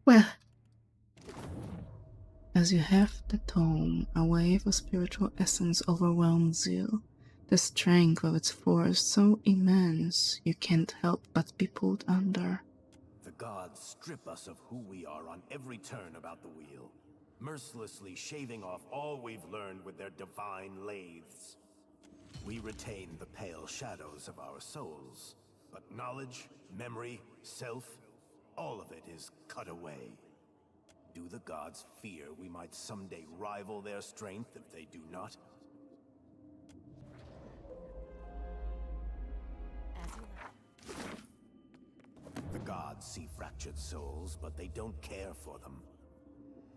Well, as you heft the tome, a wave of spiritual essence overwhelms you. The strength of its force so immense you can't help but be pulled under. The gods strip us of who we are on every turn about the wheel, mercilessly shaving off all we've learned with their divine lathes. We retain the pale shadows of our souls, but knowledge, memory, self, all of it is cut away. Do the gods fear we might someday rival their strength if they do not? The gods see fractured souls, but they don't care for them.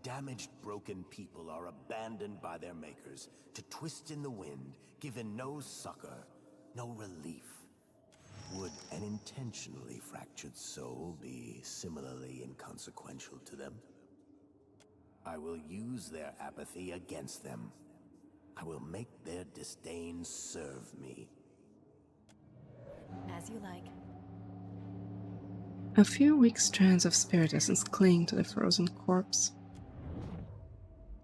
Damaged, broken people are abandoned by their makers to twist in the wind, given no succor, no relief. Would an intentionally fractured soul be similarly inconsequential to them? I will use their apathy against them. I will make their disdain serve me. As you like. A few weak strands of spirit essence cling to the frozen corpse.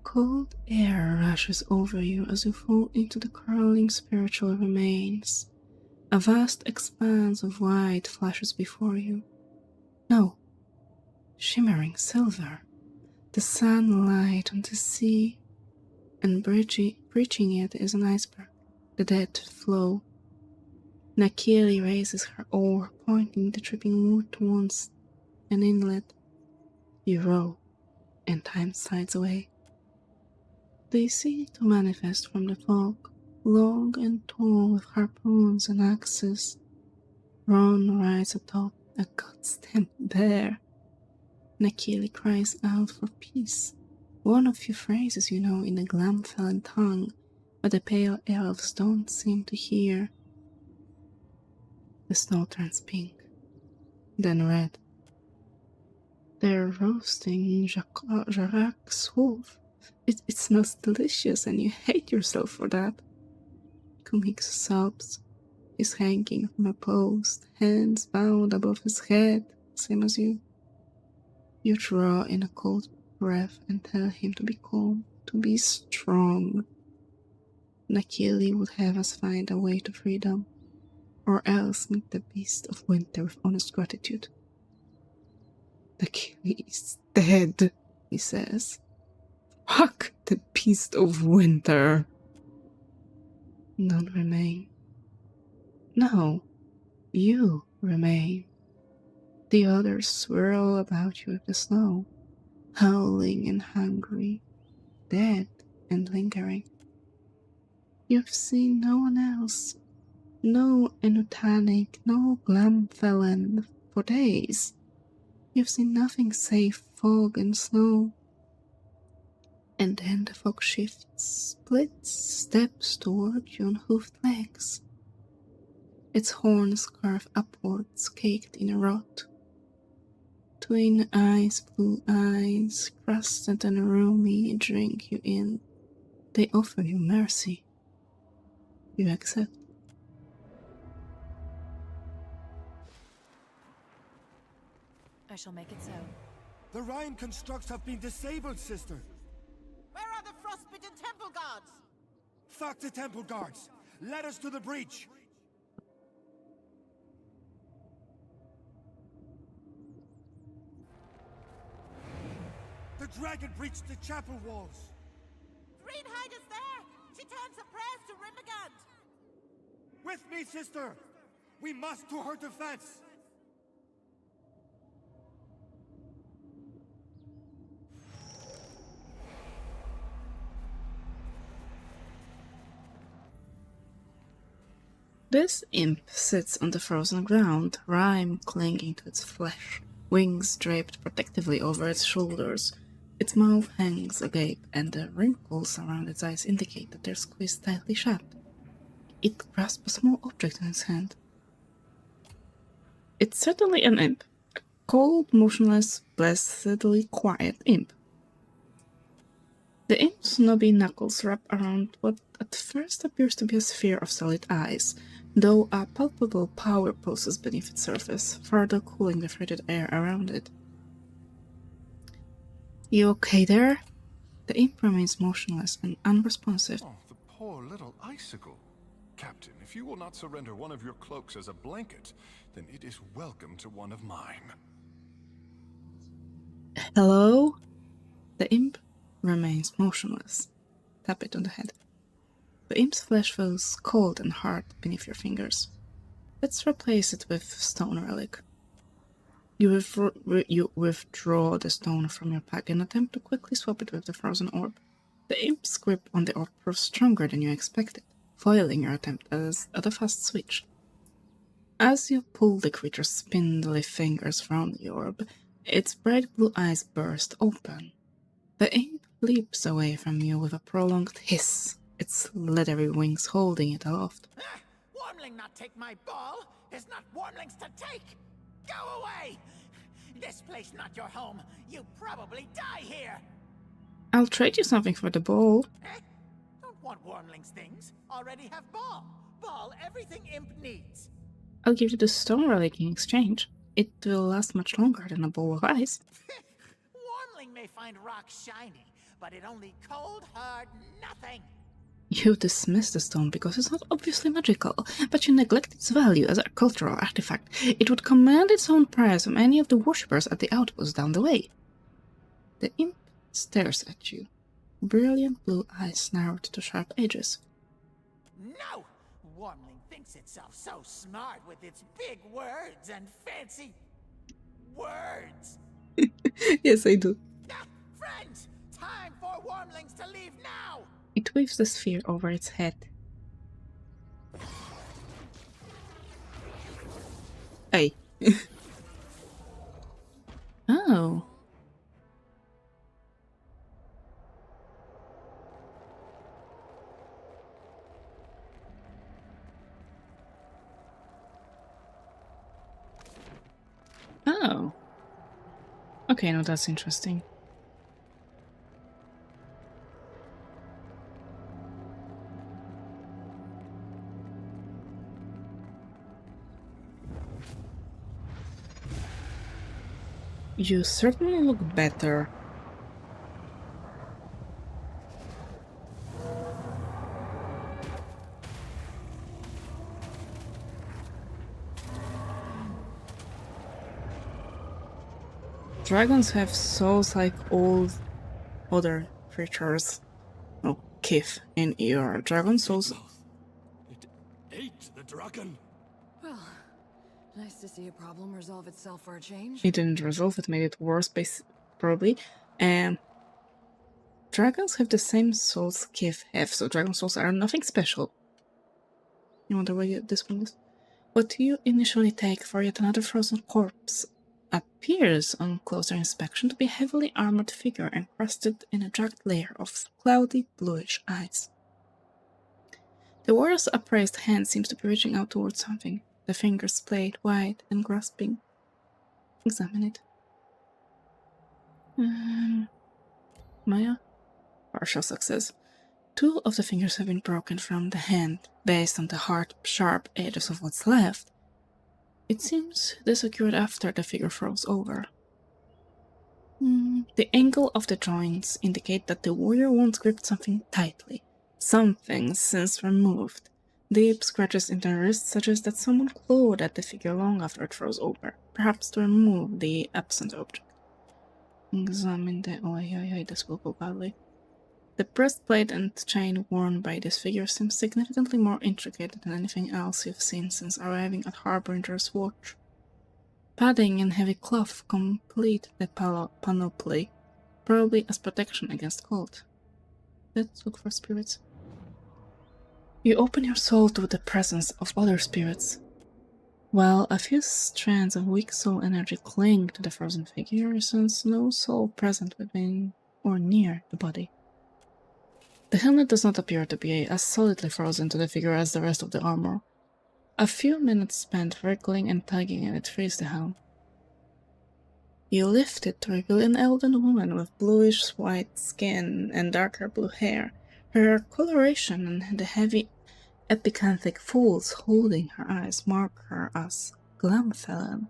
Cold air rushes over you as you fall into the curling spiritual remains. A vast expanse of white flashes before you. No, shimmering silver. The sunlight on the sea, and breaching it is an iceberg, the dead flow. Nakili raises her oar, pointing the dripping wood towards an inlet. You row, and time slides away. They seem to manifest from the fog, long and tall with harpoons and axes. Ron rides atop a goddamn bear. Nakili cries out for peace, one of few phrases you know in the Glamfellan tongue, but the pale elves don't seem to hear. The snow turns pink, then red. They're roasting Jarak's wolf. It smells delicious and you hate yourself for that. Kumix sobs. He's hanging from a post, hands bound above his head, same as you. You draw in a cold breath and tell him to be calm, to be strong. Nakili would have us find a way to freedom, or else meet the beast of winter with honest gratitude. Nakili is dead, he says. Fuck the beast of winter. None remain. No, you remain. The others swirl about you with the snow, howling and hungry, dead and lingering. You've seen no one else, no Enutanic, no Glamfellan for days. You've seen nothing save fog and snow. And then the fog shifts, splits, steps toward you on hoofed legs. Its horns curve upwards, caked in a rot. Twin eyes, blue eyes, crusted and roomy, drink you in. They offer you mercy. You accept. I shall make it so. The Rhine constructs have been disabled, sister. Where are the frostbitten temple guards? Fuck the temple guards. Let us to the breach. The dragon breached the chapel walls. Greenhide is there! She turns her prayers to Rimagant! With me, sister! We must to her defense! This imp sits on the frozen ground, rime clinging to its flesh, wings draped protectively over its shoulders. Its mouth hangs agape, and the wrinkles around its eyes indicate that they're squeezed tightly shut. It grasps a small object in its hand. It's certainly an imp. A cold, motionless, blessedly quiet imp. The imp's knobby knuckles wrap around what at first appears to be a sphere of solid ice, though a palpable power pulses beneath its surface, further cooling the frigid air around it. You okay there? The imp remains motionless and unresponsive. Oh, the poor little icicle. Captain, if you will not surrender one of your cloaks as a blanket, then it is welcome to one of mine. Hello? The imp remains motionless. Tap it on the head. The imp's flesh feels cold and hard beneath your fingers. Let's replace it with stone relic. You withdraw the stone from your pack and attempt to quickly swap it with the frozen orb. The imp's grip on the orb proves stronger than you expected, foiling your attempt at a fast switch. As you pull the creature's spindly fingers from the orb, its bright blue eyes burst open. The imp leaps away from you with a prolonged hiss, its leathery wings holding it aloft. Wormling not take my ball! There's not wormlings to take! Go away! This place not your home. You probably die here! I'll trade you something for the ball. Eh? Don't want wormlings things. Already have ball. Ball everything imp needs. I'll give you the stone relic in exchange. It will last much longer than a bowl of ice. Wormling may find rock shiny, but it only cold, hard nothing. You dismiss the stone because it's not obviously magical, but you neglect its value as a cultural artifact. It would command its own price from any of the worshippers at the outpost down the way. The imp stares at you, brilliant blue eyes narrowed to sharp edges. No! Wormling thinks itself so smart with its big words and fancy words. Yes, I do. Ah, friends, time for wormlings to leave now! It waves the sphere over its head. Hey. Oh. Oh. Okay, no, that's interesting. You certainly look better. Dragons have souls like all other creatures. Oh, Kith, in your dragon souls. It ate the dragon. Well, nice to see a problem resolve itself for a change. It didn't resolve, it made it worse, probably. Dragons have the same souls Kith have, so dragon souls are nothing special. You wonder why this one is? What you initially take for yet another frozen corpse appears on closer inspection to be a heavily armored figure encrusted in a jagged layer of cloudy bluish eyes. The warrior's upraised hand seems to be reaching out towards something, the fingers splayed wide and grasping. Examine it. Maya? Partial success. 2 of the fingers have been broken from the hand, based on the hard, sharp edges of what's left. It seems this occurred after the figure froze over. The angle of the joints indicate that the warrior once gripped something tightly. Something since removed. Deep scratches in the wrist suggest that someone clawed at the figure long after it froze over, perhaps to remove the absent object. Examine the... Oh, this will go badly. The breastplate and chain worn by this figure seems significantly more intricate than anything else you've seen since arriving at Harbinger's Watch. Padding and heavy cloth complete the panoply, probably as protection against cold. Let's look for spirits. You open your soul to the presence of other spirits. While a few strands of weak soul energy cling to the frozen figure, you sense no soul present within or near the body. The helmet does not appear to be as solidly frozen to the figure as the rest of the armor. A few minutes spent wriggling and tugging at it frees the helm. You lift it to reveal an elven woman with bluish-white skin and darker blue hair. Her coloration and the heavy epicanthic folds holding her eyes mark her as Glamfellan.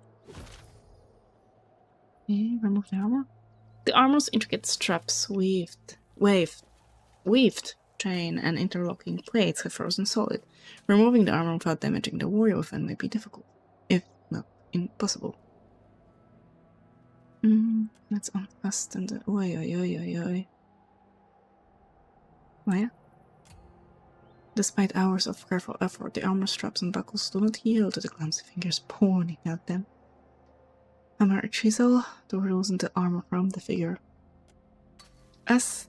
Okay, remove the armor. The armor's intricate straps, weaved chain, and interlocking plates have frozen solid. Removing the armor without damaging the warrior within may be difficult, if not impossible. Let's unfasten the... Oi. Oh yeah? Despite hours of careful effort, the armor straps and buckles do not yield to the clumsy fingers pointing at them. Hammer a chisel to loosen the armor from the figure. As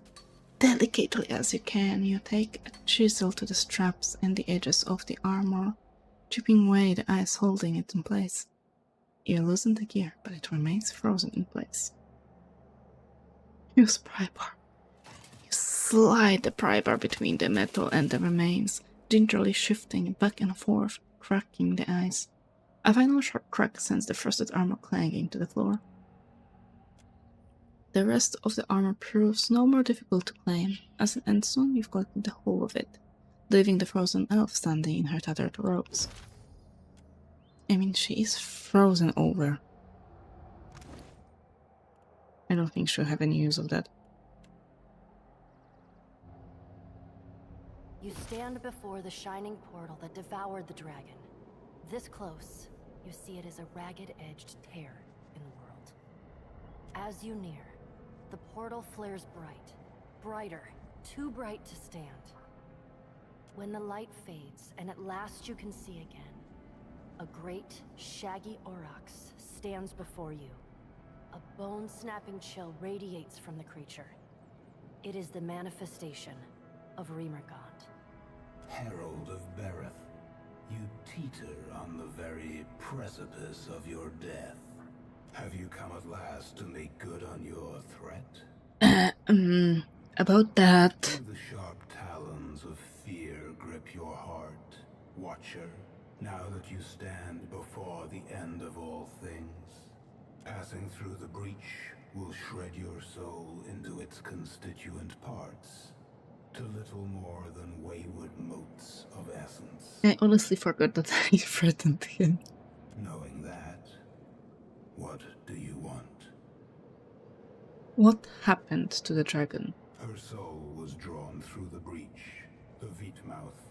delicately as you can, you take a chisel to the straps and the edges of the armor, chipping away the ice holding it in place. You loosen the gear, but it remains frozen in place. Use pry bar. You slide the pry bar between the metal and the remains, gingerly shifting back and forth, cracking the ice. A final sharp crack sends the frosted armor clanging to the floor. The rest of the armor proves no more difficult to claim, and soon you've gotten the whole of it, leaving the frozen elf standing in her tattered robes. I mean, she is frozen over. I don't think she'll have any use of that. You stand before the shining portal that devoured the dragon. This close, you see it as a ragged-edged tear in the world. As you near, the portal flares bright, brighter, too bright to stand. When the light fades and at last you can see again, a great, shaggy aurochs stands before you. A bone-snapping chill radiates from the creature. It is the manifestation of Remergant. Herald of Bereth, you teeter on the very precipice of your death. Have you come at last to make good on your threat? About that. Do the sharp talons of fear grip your heart, Watcher, now that you stand before the end of all things? Passing through the breach will shred your soul into its constituent parts, to little more than wayward motes of essence. I honestly forgot that I threatened him. Knowing that, what do you want? What happened to the dragon? Her soul was drawn through the breach, the Vitmouth,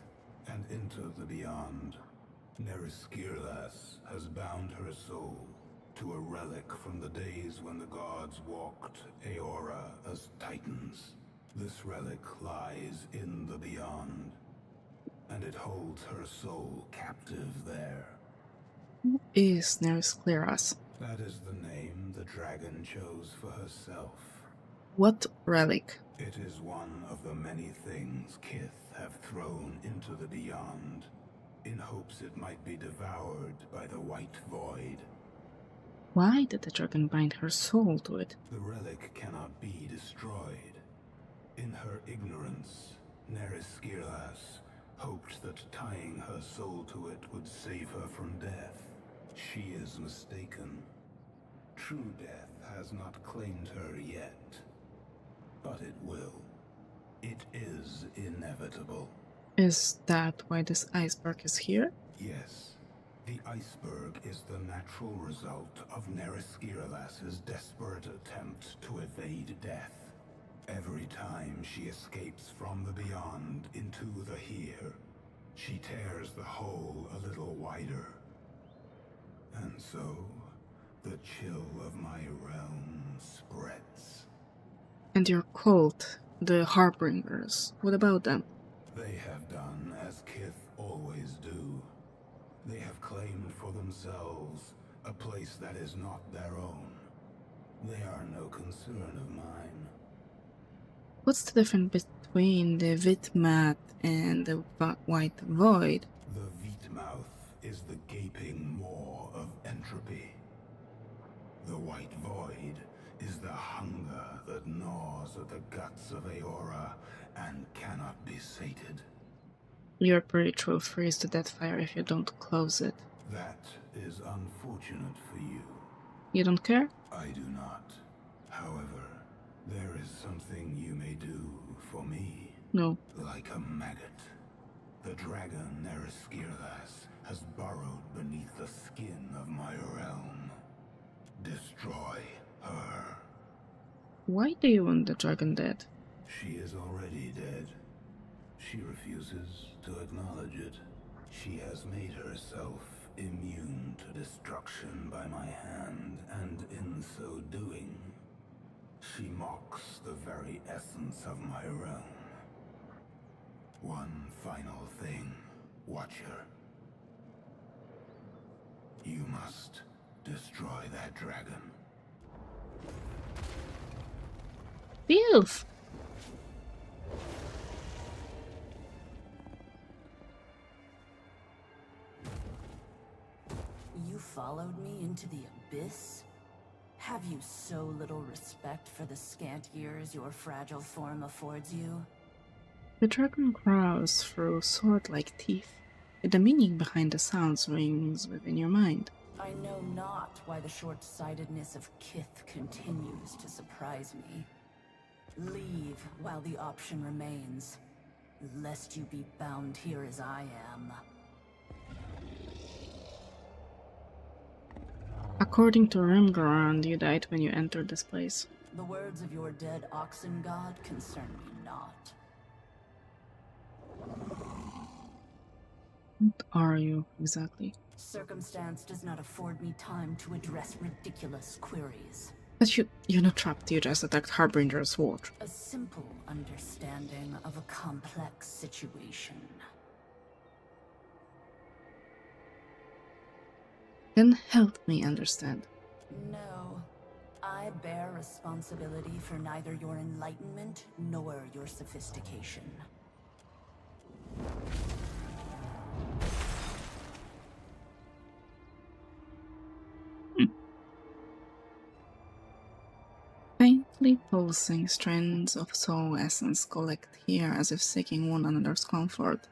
and into the beyond. Neriskirlas has bound her soul to a relic from the days when the gods walked Aora as titans. This relic lies in the beyond, and it holds her soul captive there. Who is Neriskirlas? That is the name the dragon chose for herself. What relic? It is one of the many things Kith have thrown into the beyond, in hopes it might be devoured by the White Void. Why did the dragon bind her soul to it? The relic cannot be destroyed. In her ignorance, Neriskirlas hoped that tying her soul to it would save her from death. She is mistaken. True death has not claimed her yet, but it will. It is inevitable. Is that why this iceberg is here? Yes. The iceberg is the natural result of Neriskirlas's desperate attempt to evade death. Every time she escapes from the beyond into the here, she tears the hole a little wider. And so, the chill of my realm spreads. And your cult, the Harbingers, what about them? They have done as Kith always do. They have claimed for themselves a place that is not their own. They are no concern of mine. What's the difference between the Vitmat and the White Void? The Vitmouth is the gaping maw of entropy. The White Void is the hunger that gnaws at the guts of Aora and cannot be sated. Your breach will freeze the Deadfire if you don't close it. That is unfortunate for you. You don't care? I do not. However, there is something you may do for me. No. Like a maggot, the dragon Neriskirlas has burrowed beneath the skin of my realm. Destroy her. Why do you want the dragon dead? She is already dead. She refuses to acknowledge it. She has made herself immune to destruction by my hand, and in so doing, she mocks the very essence of my realm. One final thing, Watcher. You must destroy that dragon. Filth! You followed me into the abyss? Have you so little respect for the scant years your fragile form affords you? The dragon growls through sword-like teeth. The meaning behind the sounds rings within your mind. I know not why the short-sightedness of Kith continues to surprise me. Leave while the option remains, lest you be bound here as I am. According to Rimgaround, you died when you entered this place. The words of your dead oxen god concern me not. What are you, exactly? Circumstance does not afford me time to address ridiculous queries. But you're not trapped, you just attacked Harbinger's watch. A simple understanding of a complex situation. Then help me understand. No. I bear responsibility for neither your enlightenment nor your sophistication. Faintly pulsing strands of soul essence collect here as if seeking one another's comfort.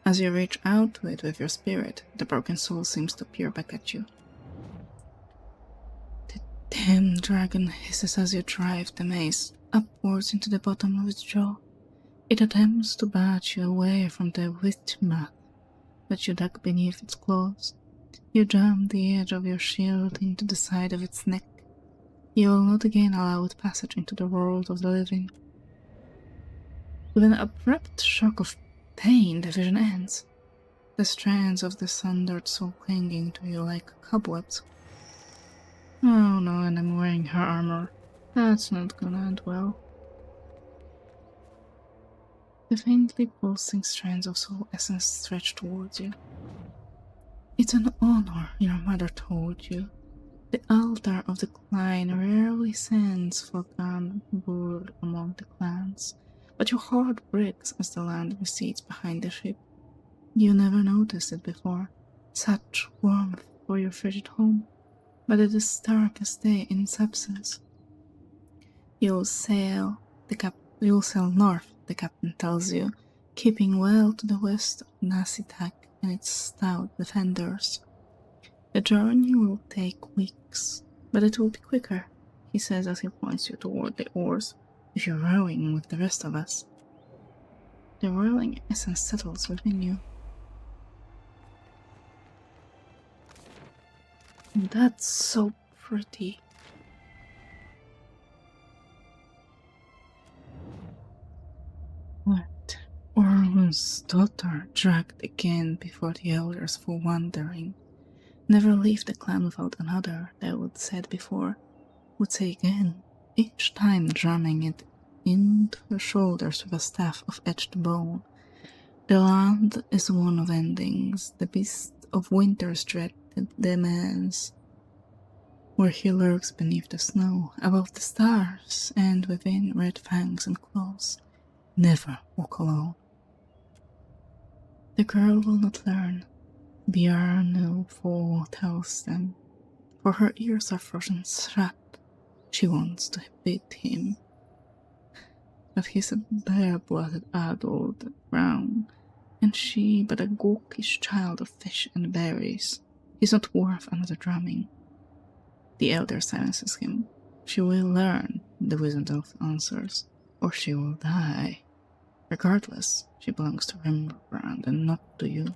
As you reach out to it with your spirit, the broken soul seems to peer back at you. The damn dragon hisses as you drive the mace upwards into the bottom of its jaw. It attempts to bat you away from the witchmouth, but you duck beneath its claws. You jam the edge of your shield into the side of its neck. You will not again allow it passage into the world of the living. With an abrupt shock of pain, the vision ends. The strands of the sundered soul clinging to you like cobwebs. Oh no, and I'm wearing her armor. That's not gonna end well. The faintly pulsing strands of soul essence stretch towards you. It's an honor, your mother told you. The altar of the clan rarely sends for Ganbur among the clans, but your heart breaks as the land recedes behind the ship. You never noticed it before, such warmth for your frigid home, but it is darkest day in its absence. You'll sail north, the captain tells you, keeping well to the west of Nasitak and its stout defenders. The journey will take weeks, but it will be quicker, he says as he points you toward the oars, if you're rowing with the rest of us. The whirling essence settles within you. That's so pretty. What? Orlun's daughter dragged again before the elders for wandering. Never leave the clan without another, they would said before, would say again, each time drumming it into her shoulders with a staff of etched bone. The land is one of endings, the beast of winter's dread demands, where he lurks beneath the snow, above the stars, and within red fangs and claws. Never walk alone. The girl will not learn. Bjarnilfo tells them, for her ears are frozen shut. She wants to beat him, but he's a bare-blooded adult brown, and she but a gawkish child of fish and berries. He's not worth another drumming. The elder silences him. She will learn, the wizard elf answers, or she will die. Regardless, she belongs to Rembrandt and not to you.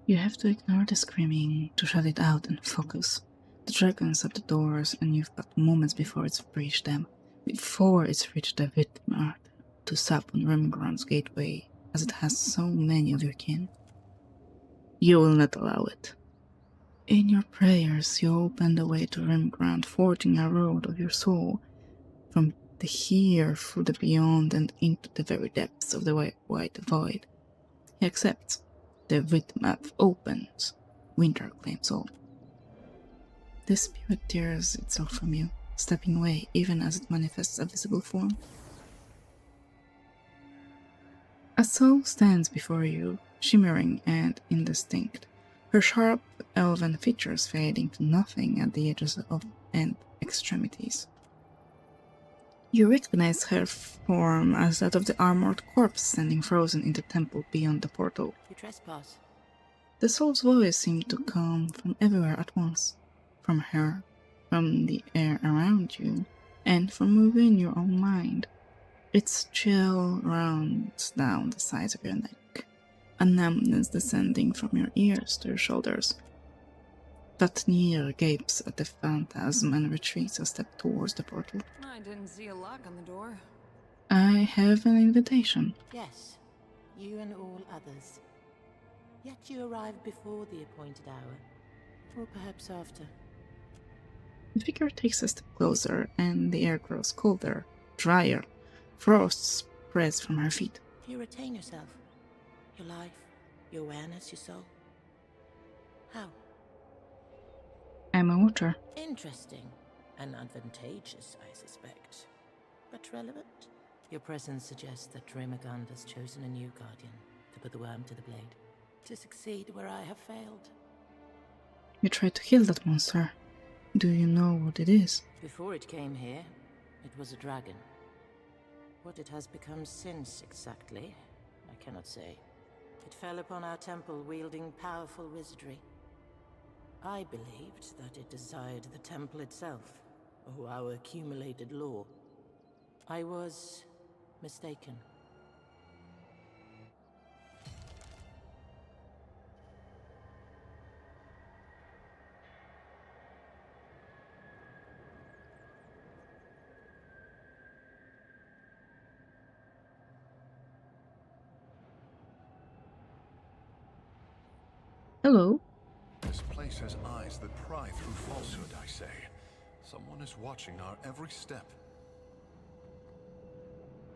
You have to ignore the screaming, to shut it out and focus. The dragon's at the doors, and you've got moments before it's reached them. Before it's reached the Vidmar to sup on Rimgrand's gateway, as it has so many of your kin. You will not allow it. In your prayers, you open the way to Rimgrand, forging a road of your soul from the here through the beyond and into the very depths of the white void. He accepts. The Vidmap opens. Winter claims all. The spirit tears itself from you, stepping away even as it manifests a visible form. A soul stands before you, shimmering and indistinct, her sharp elven features fading to nothing at the edges and extremities. You recognize her form as that of the armored corpse standing frozen in the temple beyond the portal. You trespass. The soul's voice seemed to come from everywhere at once. From her, from the air around you, and from within your own mind. Its chill runs down the sides of your neck, a numbness descending from your ears to your shoulders. Vatnir gapes at the phantasm and retreats a step towards the portal. I didn't see a lock on the door. I have an invitation. Yes, you and all others. Yet you arrived before the appointed hour, or perhaps after. The figure takes a step closer, and the air grows colder, drier. Frost spreads from her feet. You retain yourself, your life, your awareness, your soul. How? I'm a watcher. Interesting and advantageous, I suspect. But relevant? Your presence suggests that Remagand has chosen a new guardian to put the worm to the blade. To succeed where I have failed. You tried to kill that monster. Do you know what it is? Before it came here, it was a dragon. What it has become since, exactly, I cannot say. It fell upon our temple wielding powerful wizardry. I believed that it desired the temple itself, or our accumulated lore. I was mistaken. Hello? This place has eyes that pry through falsehood, I say. Someone is watching our every step.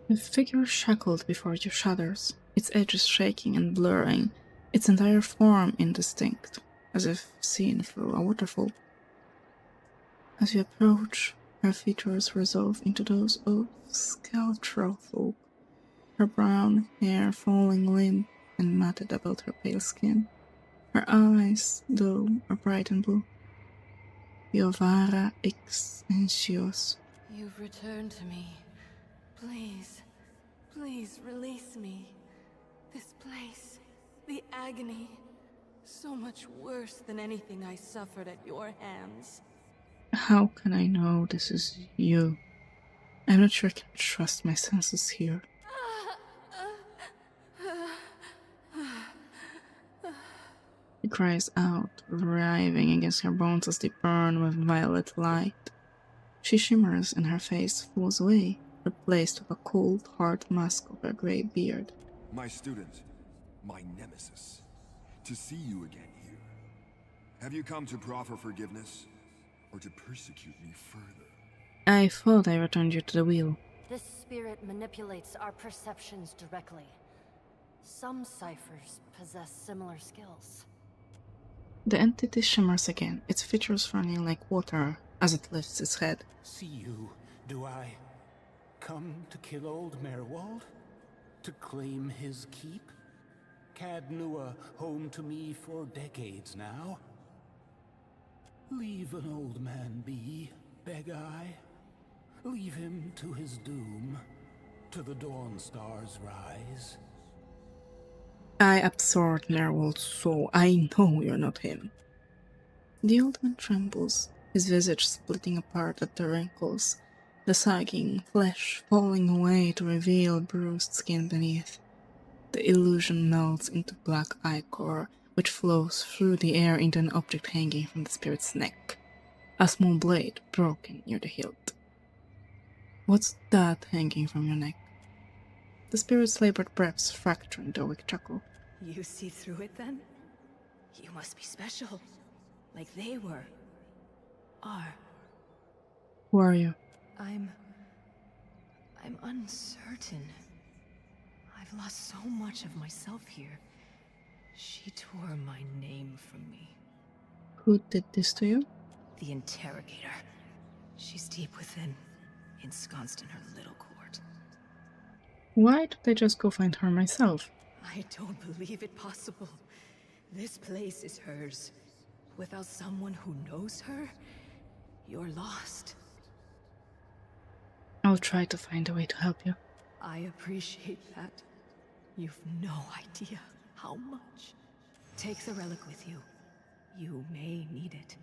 The figure shackled before you shudders, its edges shaking and blurring, its entire form indistinct, as if seen through a waterfall. As you approach, her features resolve into those of sculptural folk, her brown hair falling limp and matted about her pale skin. Her eyes, though, are bright and blue. Piovara ix anxios. You've returned to me. Please, please release me. This place, the agony, so much worse than anything I suffered at your hands. How can I know this is you? I'm not sure I can trust my senses here. He cries out, writhing against her bones as they burn with violet light. She shimmers and her face falls away, replaced with a cold, hard mask of her grey beard. My student, my nemesis, to see you again here. Have you come to proffer forgiveness, or to persecute me further? I thought I returned you to the wheel. This spirit manipulates our perceptions directly. Some ciphers possess similar skills. The entity shimmers again, its features running like water as it lifts its head. See you, do I? Come to kill old Merwald? To claim his keep? Cadnua home to me for decades now? Leave an old man be, beg I. Leave him to his doom, to the dawn star's rise. I absorbed Merwald's soul. I know you're not him. The old man trembles, his visage splitting apart at the wrinkles, the sagging flesh falling away to reveal bruised skin beneath. The illusion melts into black ichor, which flows through the air into an object hanging from the spirit's neck. a small blade broken near the hilt. What's that hanging from your neck? The spirit's labored breaths fracturing the weak chuckle. You see through it then? You must be special. Like they were. Are. Who are you? I'm uncertain. I've lost so much of myself here. She tore my name from me. Who did this to you? The interrogator. She's deep within, ensconced in her little court. Why don't I just go find her myself? I don't believe it possible. This place is hers. Without someone who knows her, you're lost. I'll try to find a way to help you. I appreciate that. You've no idea how much. Take the relic with you. You may need it.